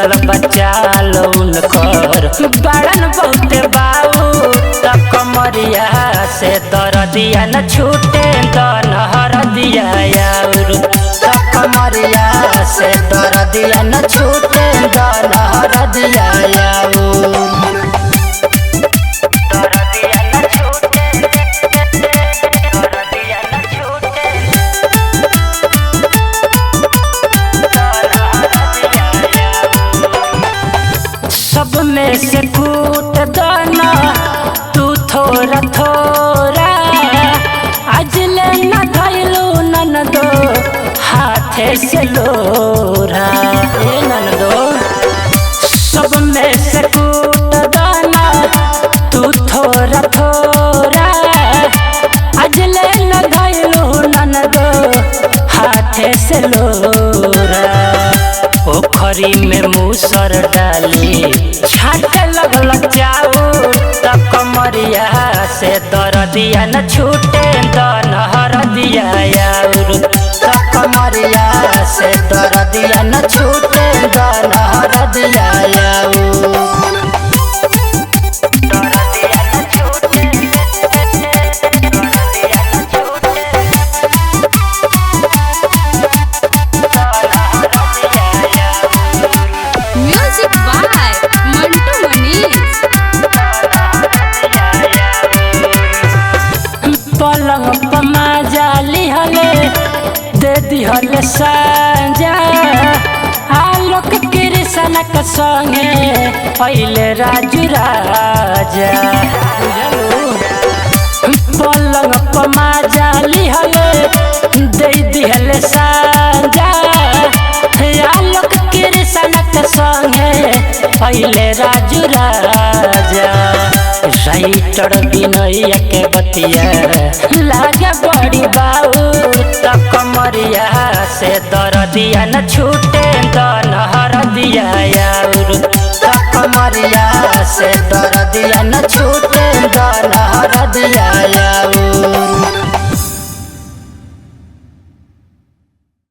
बिगड़ल बच्चा लौन कर बड़न बहुते बाऊ त कमरिया से दर्दिया न छूटे दनहर दिया और त कमरिया से दर्दिया न छूटे दनहर दिया सब में से फूट दाना तू थोड़ा थोड़ा आज ले न धैलू नन दो हाथे से लोरा नन दो सब में से फूट दाना तू थोड़ा थोड़ा आज ले न धैलू नन दो हाथे से लोरा पोखरी में मूसर डाली छाटे लगल चाउर त कमरिया से दर्दिया न छूटे दनहर दिया और त कमरिया से दर्दिया न छूटे दनहर दिया पलंग पमा जाली हले दे दिहले साजा आलोक कृष्ण के संगे पहले राजू राजा पलंग पमा जाली हले दे दिहले साजा आलोक कृष्ण के संगे पहले राजू राजा राइटर बिनैया के बतिया लागे बड़ी बाऊ त कमरिया से दर्दिया न छूटे दनहर